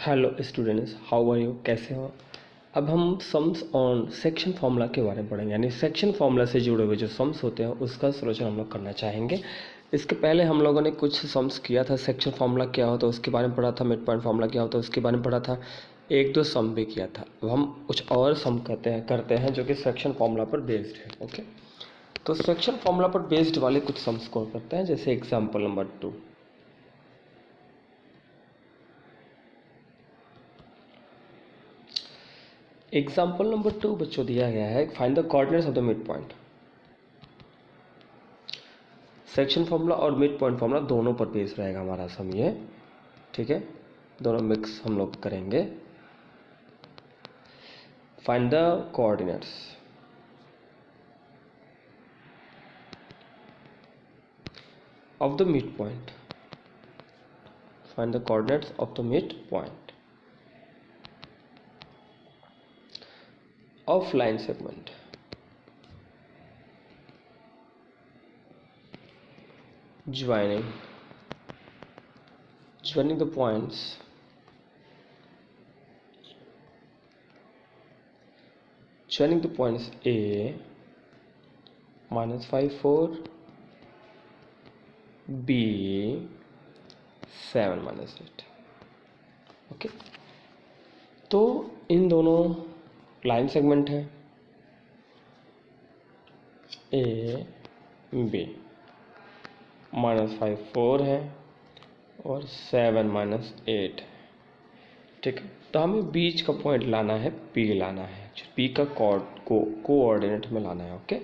Hello students, how are you? कैसे हो? अब हम सम्स ऑन सेक्शन फार्मूला के बारे में पढ़ेंगे, यानी सेक्शन फार्मूला से जुड़े हुए जो सम्स होते हैं उसका सोल्यूशन हम लोग करना चाहेंगे। इसके पहले हम लोगों ने कुछ सम्स किया था, सेक्शन फार्मूला क्या होता है उसके बारे में पढ़ा था, मिड पॉइंट फार्मूला क्या होता है उसके बारे में पढ़ा था, एक दो सम भी किया था। अब हम कुछ और सम करते हैं जो कि सेक्शन फार्मूला पर बेस्ड है। ओके, तो सेक्शन फार्मूला पर बेस्ड वाले कुछ सम्स को करते हैं, जैसे एग्जाम्पल नंबर 2। एग्जाम्पल नंबर 2 बच्चों दिया गया है, find the coordinates of the mid point. Section formula और मिड पॉइंट फार्मूला दोनों पर बेस रहेगा हमारा सम ये, ठीक है, दोनों मिक्स हम लोग करेंगे। Find the coordinates of the mid point. Find the coordinates of the mid point of line segment. Joining the points A -5 4, B 7 -8। Okay, तो इन दोनों लाइन सेगमेंट है A B, -5 4 है और 7 -8 है, ठीक है। तो हमें बीच का पॉइंट लाना है, P लाना है, P का कोऑर्डिनेट में लाना है। ओके,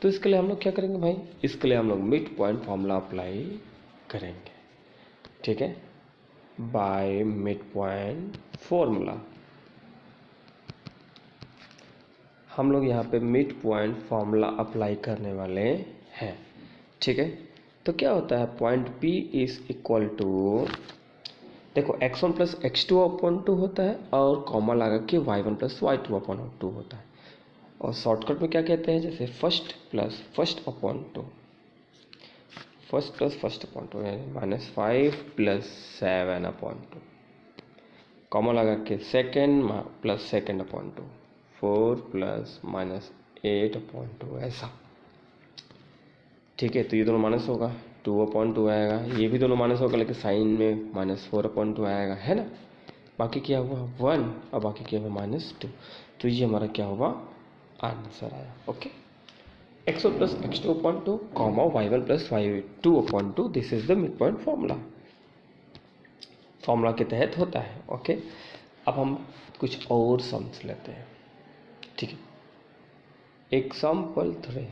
तो इसके लिए हम लोग क्या करेंगे भाई, इसके लिए हम लोग मिड पॉइंट फार्मूला अप्लाई करेंगे, ठीक है, बाय मिड पॉइंट फार्मूला। हम लोग यहाँ पे मिड पॉइंट फार्मूला अप्लाई करने वाले हैं, ठीक है। तो क्या होता है, point P is equal to, देखो x1 प्लस x2 अपॉन 2 होता है और कॉमा लगा के y1 प्लस y2 अपॉन 2 होता है, और शॉर्टकट में क्या कहते हैं, जैसे first plus first upon 2, first plus first upon 2 यानी -5 प्लस 7 अपॉन 2, कॉमा लगा के second plus second upon 2, 4 plus -8 upon 2, ऐसा, ठीक है। तो ये दोनों माइनस होगा, 2/2 आएगा, ये भी दोनों माइनस होगा लेकिन साइन में -4/2 आएगा, है ना। बाकी क्या हुआ 1 और बाकी क्या हुआ -2, तो ये हमारा क्या हुआ, आंसर आया। Okay, x1 plus x2/2 comma y1 plus y2/2, this is the mid point formula के तहत होता है। ओके, अब हम कुछ और सम्स लेते हैं, ठीक है। Example 3,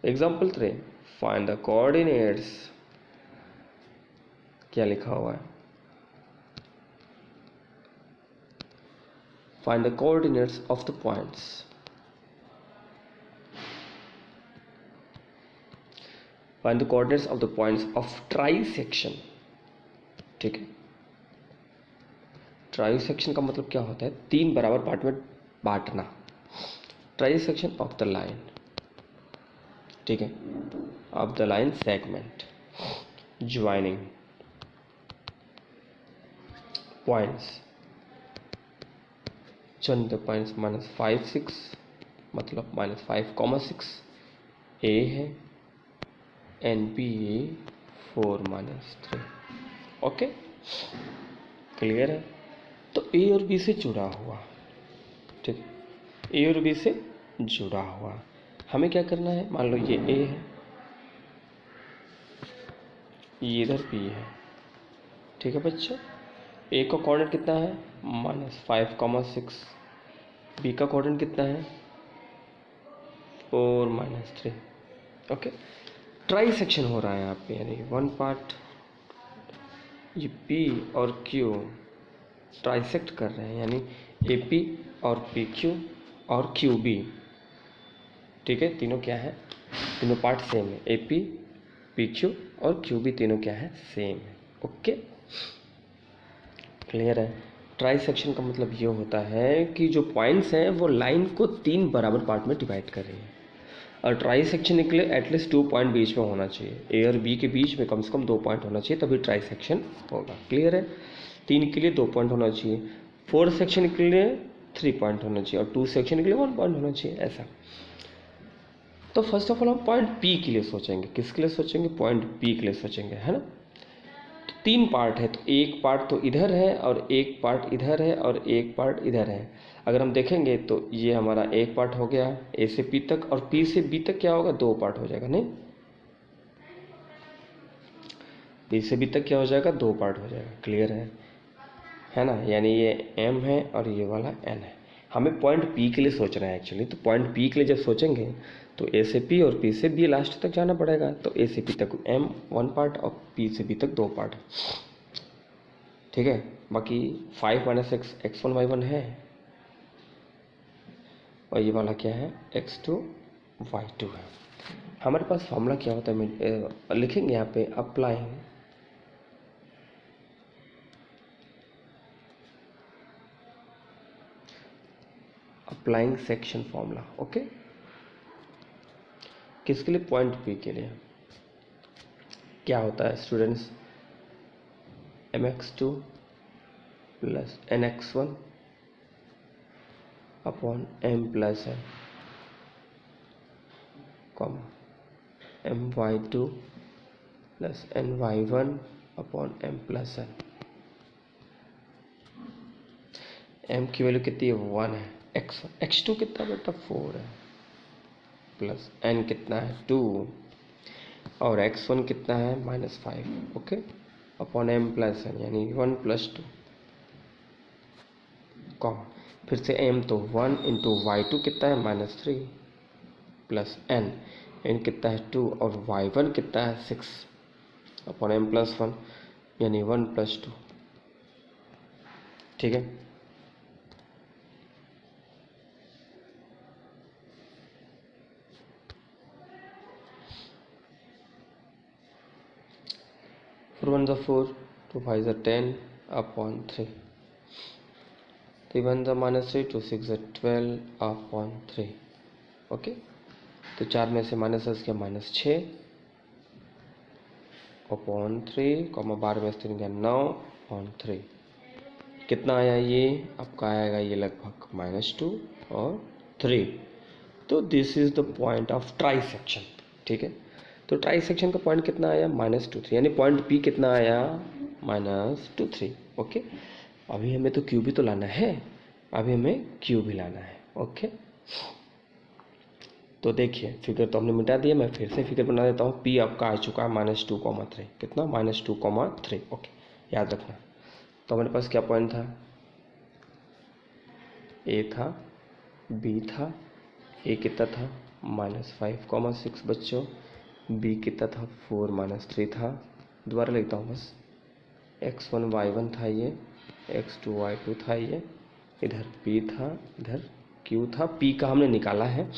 example 3, find the coordinates, क्या लिखा हुआ है, find the coordinates of the points, find the coordinates of the points of trisection, ठीक है। ट्राइसेक्शन का मतलब क्या होता है, 3 बराबर पार्ट में बांटना, ट्राइसेक्शन ऑफ द लाइन, ठीक है, of the line segment, joining points, चुन द पॉइंट्स -5 6, मतलब -5, 6 A है एंड B 4 -3। ओके, क्लियर है। तो A और B से जुड़ा हुआ, ठीक है, A और B से जुड़ा हुआ, हमें क्या करना है, मान लो ये A है, ये इधर B है, ठीक है बच्चों। A का कोऑर्डिनेट कितना है, -5, 6, B का कोऑर्डिनेट कितना है, 4 -3। ओके, ट्राई सेक्शन हो रहा है यहाँ पे, यानी वन पार्ट ये P और Q ट्राइसेक्ट कर रहे हैं, यानी AP और PQ और QB, ठीक है, तीनों क्या है, तीनों पार्ट सेम है, AP PQ और QB तीनों क्या है, सेम है। ओके, क्लियर है। ट्राइसेक्शन का मतलब ये होता है कि जो पॉइंट्स हैं वो लाइन को 3 बराबर पार्ट में डिवाइड कर रही है। और ट्राई सेक्शन के लिए एटलीस्ट 2 पॉइंट बीच में होना चाहिए, ए और बी के बीच में कम से कम 2 पॉइंट होना चाहिए, तभी ट्राई सेक्शन होगा। क्लियर है? 3 के लिए 2 पॉइंट होना चाहिए, 4 सेक्शन के लिए 3 पॉइंट होना चाहिए और 2 सेक्शन के लिए 1 पॉइंट होना चाहिए, ऐसा। तो फर्स्ट ऑफ ऑल हम पॉइंट पी के लिए सोचेंगे। किसके लिए सोचेंगे? पॉइंट पी के लिए सोचेंगे, है ना। तो 3 पार्ट है, तो एक पार्ट तो इधर है और एक पार्ट इधर है और एक पार्ट इधर है। अगर हम देखेंगे तो ये हमारा एक पार्ट हो गया ए से पी तक, और पी से बी तक क्या होगा? 2 पार्ट हो जाएगा, नहीं, पी से बी तक क्या हो जाएगा? 2 पार्ट हो जाएगा। क्लियर है ना। यानी ये एम है और ये वाला एन है। हमें पॉइंट पी के लिए सोचना है एक्चुअली। तो पॉइंट पी के लिए जब सोचेंगे तो ए से पी और पी से बी लास्ट तक जाना पड़ेगा। तो ए से पी तक एम 1 पार्ट और पी से बी तक 2 पार्ट, ठीक है। बाकी 5 - x x1 y1 है, और ये वाला क्या है? x2 y2 है। हमारे पास फॉर्मूला क्या होता है? लिखेंगे यहाँ पे अप्लाइंग सेक्शन फॉर्मूला। ओके, किसके लिए? पॉइंट पी के लिए। क्या होता है students? mx2 plus nx1 upon m plus n, my2 plus ny1 upon m plus n। m की वैल्यू कितनी है? 1 है। x2 कितना बेटा? 4 है, प्लस n कितना है? 2, और x1 कितना है? -5। Okay, upon m plus n, यानी 1 + 2, फिर से m, तो 1 × y2 कितना है? -3 प्लस n कितना है? 2, और y1 कितना है? 6 अपॉन m प्लस 1, यानी 1 + 2, ठीक है। Four 1 = 4, 2 5 = 10 upon 3, 3 1 = -3, 2 6 = 12 upon 3। ओके, तो 4 में से -10 गया -6 अपॉन 3, 12 में से 3 गया 9 अपॉन 3। कितना आया ये? आपका आएगा ये लगभग -2 और 3। तो this is the point of try section, ठीक है। तो ट्राई सेक्शन का पॉइंट कितना आया? -2 3, यानी पॉइंट पी कितना आया? -2 3। ओके, अभी हमें तो क्यू भी तो लाना है, अभी हमें क्यू भी लाना है। ओके, तो देखिए फिगर तो हमने मिटा दिया, मैं फिर से फिगर बना देता हूँ। पी आपका आ चुका है -2, 3, कितना? -2, 3। ओके, याद रखना। तो हमारे पास क्या पॉइंट था? ए था, बी था। ए कितना था? -5, 6 बच्चों। बी कितना था? 4 - 3 था। दोबारा लिखता हूँ बस, x1 y1 था ये, x2 y2 था ये, इधर p था, इधर q था। p का हमने निकाला है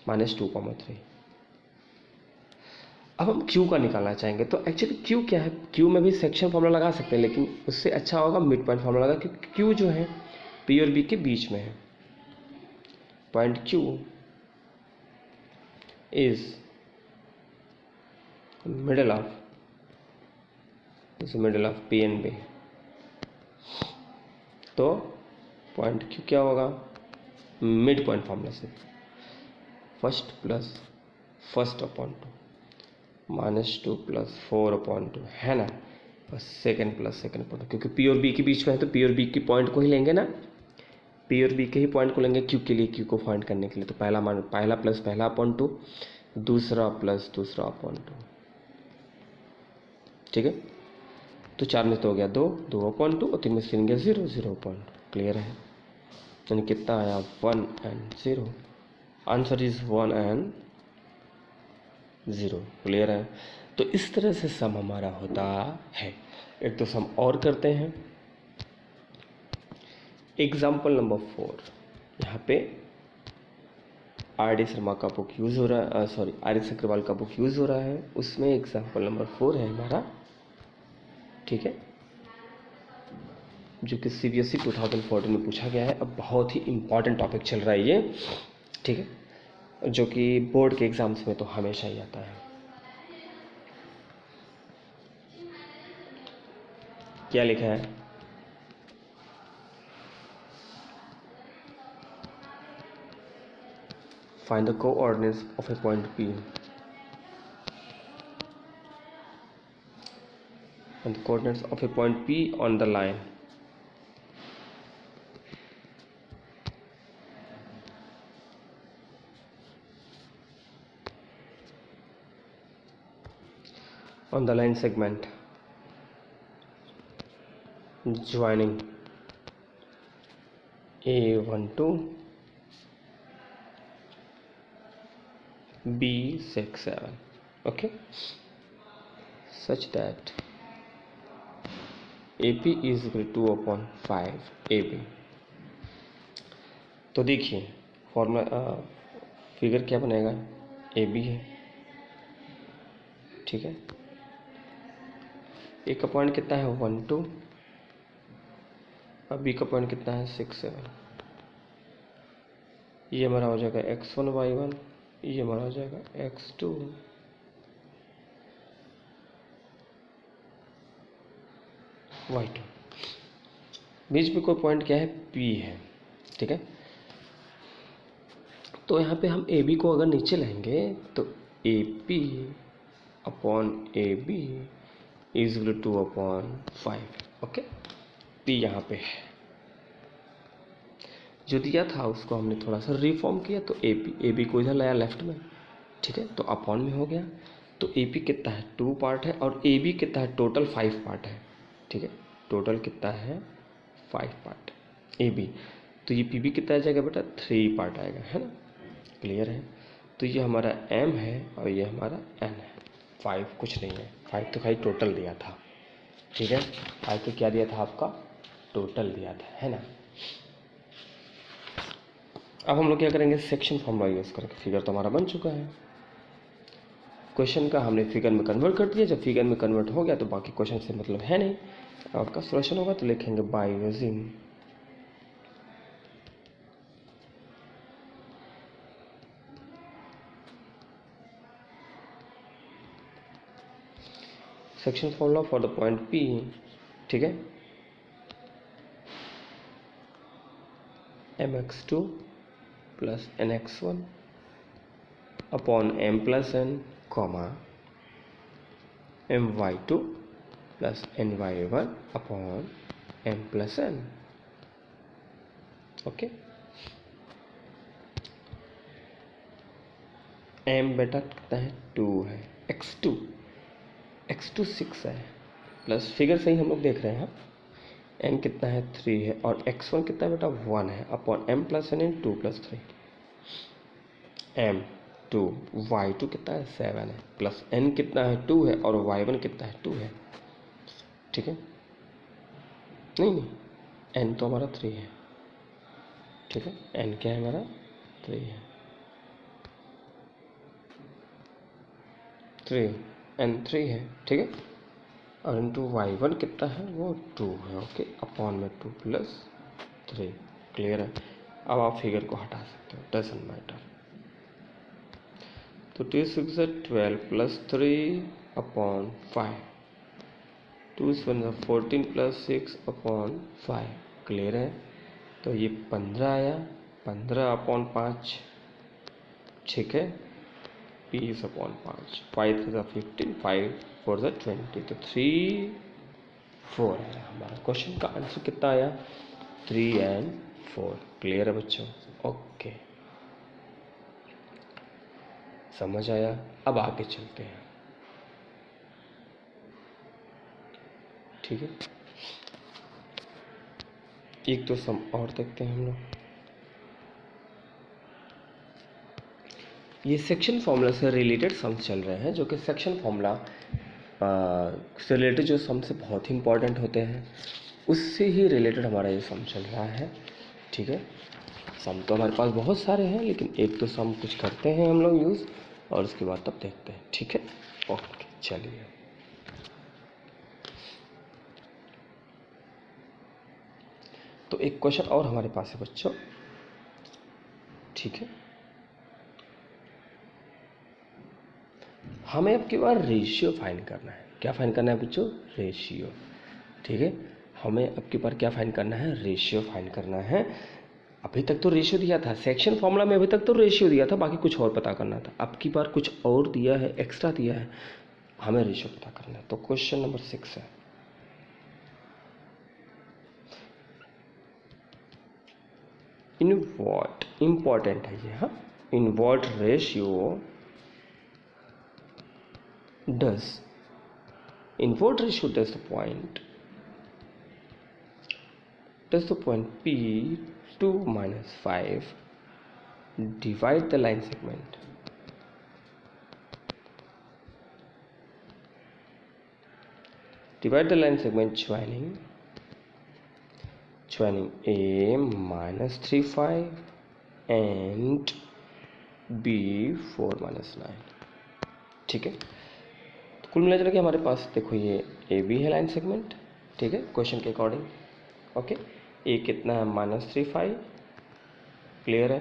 -2, 3। अब हम q का निकालना चाहेंगे। तो एक्चुअली q क्या है? q में भी सेक्शन फॉर्मूला लगा सकते हैं, लेकिन उससे अच्छा होगा मिड पॉइंट फॉर्मूला लगा, क्योंकि q जो है p और b के बीच में है। Point q is middle of p and b। तो पॉइंट q क्या होगा? मिड पॉइंट फॉर्मूला से first plus first upon 2 -2 + 4 upon 2, है ना। बस सेकंड प्लस सेकंड अपॉन 2, क्योंकि पी और बी के बीच में है तो पी और बी की पॉइंट को ही लेंगे ना, पी और बी के ही पॉइंट को लेंगे क्यू के लिए, क्यू को फाइंड करने के लिए। तो पहला प्लस पहला अपॉन 2, दूसरा प्लस दूसरा अपॉन 2, ठीक है। तो 4 में तो हो गया 2, 2 अपॉन 2, और 3 में से 3 गया 0, 0 अपॉन 2। क्लियर है? यानी कितना आया? 1 and 0। Answer is 1 and 0। Clear है? तो इस तरह से सम हमारा होता है। एक तो सम और करते हैं। एग्जाम्पल नंबर 4, यहाँ पे आर.डी. शर्मा का बुक यूज़ हो रहा है, सॉरी आर.एस. अग्रवाल का बुक यूज़ हो रहा है, उसमें एग्जाम्पल नंबर 4 है हमारा, ठीक है, जो कि CBSE 2014 में पूछा गया है। अब बहुत ही इम्पॉर्टेंट टॉपिक चल रहा है ये, ठीक है। जो कि बोर्ड के एग्ज़ाम्स में तो हमेशा ही आता है। क्या लिखा है? Find the coordinates of A point P and the coordinates of a point P on the line. On the line segment joining A12 B67, okay, such that AP is equal to 2/5 AB। तो देखिए formula figure क्या बनेगा, AB है, ठीक है। ए का point कितना है 1 2, और बी का पॉइंट कितना है 6 7। ये हमारा हो जाएगा x1 y1, ये हमारा हो जाएगा x2 y2। बीच में कोई पॉइंट क्या है P है, ठीक है। तो यहाँ पे हम AB को अगर नीचे लाएंगे तो AP upon AB is equal to 2/5, okay. P यहाँ पे है, जो दिया था उसको हमने थोड़ा सा रिफॉर्म किया, तो AB को इधर लाया लेफ्ट में, ठीक है, तो अपॉन में हो गया। तो AP कितना है 2 पार्ट है, और AB कितना है टोटल 5 पार्ट है, ठीक है, टोटल कितना है 5 पार्ट AB। तो ये PB कितना आ जाएगा बेटा 3 पार्ट आएगा, है ना, क्लियर है। तो ये हमारा M है और ये हमारा N है। 5 कुछ नहीं है, 5 तो खाली टोटल दिया था, ठीक है, 5 तो क्या दिया था आपका टोटल दिया था, है ना। अब हम लोग क्या करेंगे, सेक्शन फॉर्मूला यूज़ करके। फिगर तो हमारा बन चुका है, क्वेश्चन का हमने फिगर में कन्वर्ट कर दिया। जब फिगर में कन्वर्ट हो गया तो बाकी क्वेश्चन से मतलब है नहीं। आपका सॉल्यूशन होगा तो लिखेंगे by using section formula for the point P, ठीक है, mx2 plus nx1 upon m plus n comma my2 plus ny1 upon m plus n, okay. m बेटा कितना है 2 है, x2 6 है, प्लस फिगर से ही हम लोग देख रहे हैं, n कितना है 3 है, और x1 कितना है बेटा 1 है, upon m plus n 2 plus 3 m 2, y2 कितना है 7 है, प्लस n कितना है 2 है, और y1 कितना है 2 है, ठीक है। नहीं n तो हमारा 3 है, ठीक है, n क्या है हमारा 3 है, 3 n 3 है, ठीक है, और इंटू y1 कितना है वो 2 है, ओके, अपॉन में 2 प्लस 3, क्लियर है। अब आप फिगर को हटा सकते हो, डजंट मैटर। तो 2 6 12 plus 3 upon 5, 2 7 14 plus 6 upon 5, clear है। तो ये 15 आया, 15 अपॉन 5, ठीक है, 20 अपॉन 5, 5 3 15, 5 4 20, तो 3 4 है हमारा। क्वेश्चन का आंसर कितना आया 3 and 4, क्लियर है बच्चों, ओके, समझ आया। अब आगे चलते हैं, ठीक है, एक तो सम और देखते हैं हम लोग। ये सेक्शन फॉर्मूला से रिलेटेड सम्स चल रहे हैं, जो कि सेक्शन फॉर्मूला से रिलेटेड जो सम्स बहुत ही इंपॉर्टेंट होते हैं, उससे ही रिलेटेड हमारा ये सम चल रहा है, ठीक है। सम तो हमारे पास बहुत सारे हैं, लेकिन एक तो सम कुछ करते हैं हम लोग यूज़, और उसके बाद तब देखते हैं, ठीक है, ओके, चलिए। तो एक क्वेश्चन और हमारे पास है बच्चों, ठीक है, हमें अब की बार रेशियो फाइंड करना है। क्या फाइंड करना है बच्चों? रेशियो। ठीक है, हमें अब की बार क्या फाइंड करना है? रेशियो फाइंड करना है। अभी तक तो रेशियो दिया था, सेक्शन फॉर्मूला में अभी तक तो रेशियो दिया था, बाकी कुछ और पता करना था। अब की बार कुछ और दिया है, एक्स्ट्रा दिया है, हमें रेशियो पता करना है। तो क्वेश्चन नंबर 6 है, इन व्हाट, इंपॉर्टेंट है ये, हाँ, in what ratio does, in what ratio does the point P2 minus 5 divide the line segment? Divide the line segment joining A minus 3 5 and B 4 minus 9। ठीक है, तो कुल मिलाकर के हमारे पास देखो ये ए बी है लाइन सेगमेंट। ठीक है, क्वेश्चन के अकॉर्डिंग। ओके, ए कितना है? -3 5, क्लियर है।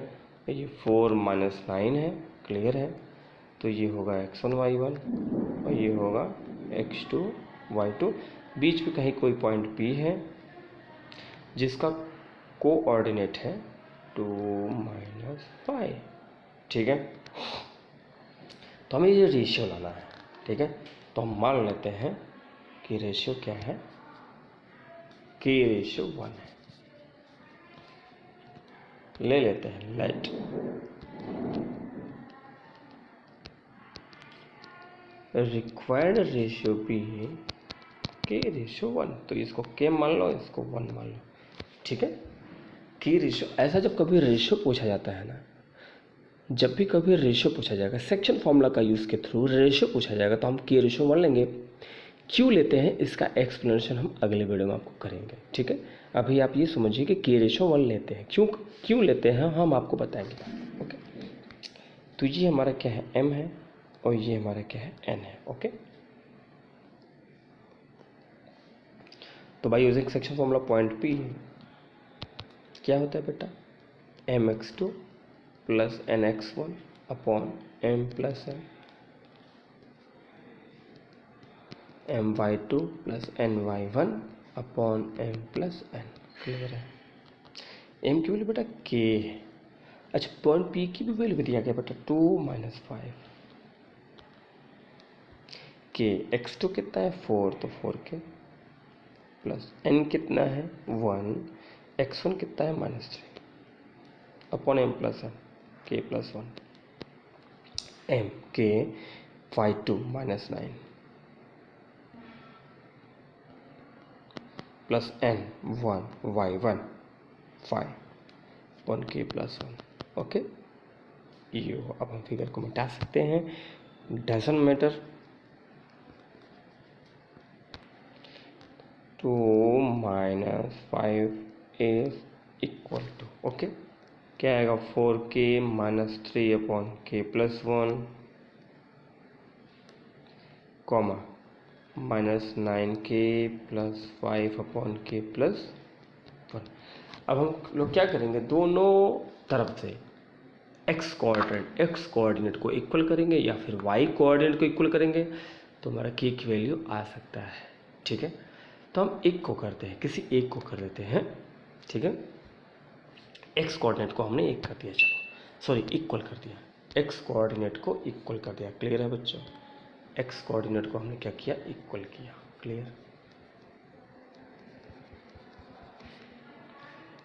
ये 4 minus 9 है, क्लियर है। तो ये होगा x1 y1 और ये होगा x2 y2। बीच में कहीं कोई पॉइंट P है जिसका कोऑर्डिनेट है 2 - 5। ठीक है, तो हमें ये रेशियो लाना है। ठीक है, तो हम मान लेते हैं कि रेशियो क्या है? K रेशियो 1 है। ले लेते हैं let required ratio be K ratio 1। तो इसको K मान लो, इसको 1 मान लो। ठीक है, K रेशियो, ऐसा जब कभी रेशियो पूछा जाता है ना, जब भी कभी रेशियो पूछा जाएगा, सेक्शन फॉर्मूला का यूज़ के थ्रू रेशियो पूछा जाएगा, तो हम K रेशियो मान लेंगे। क्यों लेते हैं इसका एक्सप्लेनेशन हम अगले वीडियो में आपको करेंगे। ठीक है, अभी आप ये समझिए कि K रेशियो 1 लेते हैं, क्यों लेते हैं हम आपको बताएंगे। ओके, तो ये हमारा क्या है? M है और ये हमारा क्या है? N है। ओके, तो by using section formula point P क्या होता है बेटा? mx2 plus nx1 upon m plus n, my2 plus ny1 upon m plus n। Clear है। m की वैल्यू बेटा k है। अच्छा, पॉइंट P की भी वैल्यू दिया गया बेटा 2 - 5 k। x2 कितना है? 4, तो 4k प्लस n कितना है? 1, x1 कितना है? -3 upon m plus n, k plus 1 m k y2 -9 plus n 1 y1 5 upon k plus 1। Okay, ये अब हम फिगर को मिटा सकते हैं, doesn't matter. 2 - 5 is equal to, okay, क्या आएगा? 4k - 3 upon k plus 1 comma -9k plus 5 upon k plus 1। अब हम लोग क्या करेंगे? दोनों तरफ से x कोऑर्डिनेट को इक्वल करेंगे या फिर y कोऑर्डिनेट को इक्वल करेंगे, तो हमारा k की वैल्यू आ सकता है। ठीक है, तो हम एक को करते हैं, किसी एक को कर देते हैं। ठीक है, x कोऑर्डिनेट को हमने एक कर दिया, चलो सॉरी इक्वल कर दिया, x कोऑर्डिनेट को इक्वल कर दिया। क्लियर है बच्चों? x कोऑर्डिनेट को हमने क्या किया? इक्वल किया। क्लियर?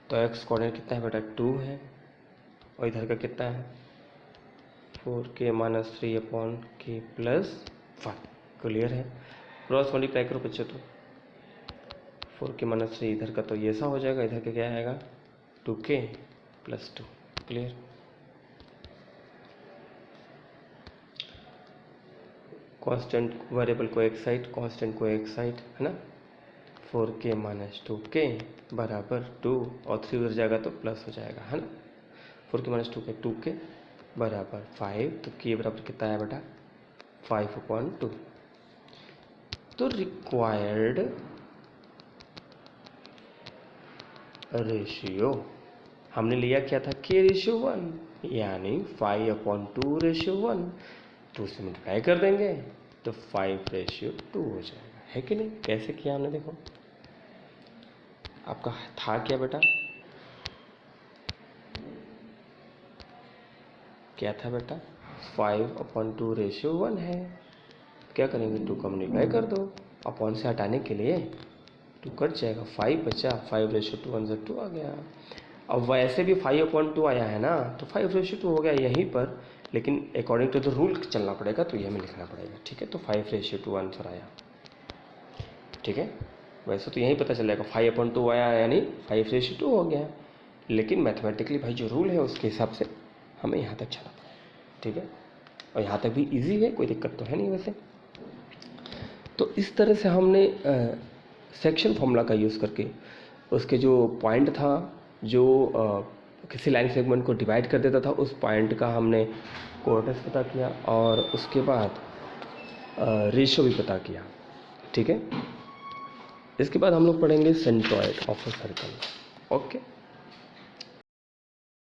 तो x कोऑर्डिनेट कितना है बेटा? 2 है और इधर का कितना है? 4k - 3 upon k plus 1। Clear है? क्रॉस मल्टीप्लाई करो बच्चों, तो 4k - 3 इधर का तो ये ऐसा हो जाएगा, इधर का क्या आएगा? 2k plus 2। Clear? Constant variable को एक साइड, कांस्टेंट को एक साइड, है ना। 4k - 2k बराबर 2 और 3 उधर जाएगा तो प्लस हो जाएगा, है ना। 4k - 2k 2k बराबर 5, तो k बराबर कितना है बेटा? 5/2। तो रिक्वायर्ड रेशियो हमने लिया क्या था? k रेशियो 1, यानी 5/2 रेशियो 1। 2 से मल्टीप्लाई कर देंगे तो 5:2 हो जाएगा, है कि नहीं? कैसे किया हमने देखो, आपका था क्या बेटा, क्या था बेटा, 5/2:1 है। क्या करेंगे, 2 का मल्टीप्लाई कर दो, अपॉन से हटाने के लिए 2 कट जाएगा, 5 बचा, 5:2 1 से 2 आ गया। अब वैसे भी 5/2 आया है ना, तो 5:2 हो गया यहीं पर, लेकिन अकॉर्डिंग टू द रूल चलना पड़ेगा, तो ये हमें लिखना पड़ेगा, ठीक है। तो 5:2 आंसर आया, ठीक है। वैसे तो यहीं पता चल जाएगा 5/2 आया यानी 5:2 हो गया, लेकिन मैथमेटिकली भाई जो रूल है उसके हिसाब से हमें यहाँ तक चलना पड़ेगा, ठीक है। और यहाँ तक भी इजी है, कोई दिक्कत तो है नहीं वैसे। तो इस तरह से हमने सेक्शन फॉर्मूला का यूज़ करके उसके जो पॉइंट था, जो किसी लाइन सेगमेंट को डिवाइड कर देता था, उस पॉइंट का हमने कोऑर्डिनेट्स पता किया, और उसके बाद रेशियो भी पता किया, ठीक है। इसके बाद हम लोग पढ़ेंगे centroid of a circle, okay.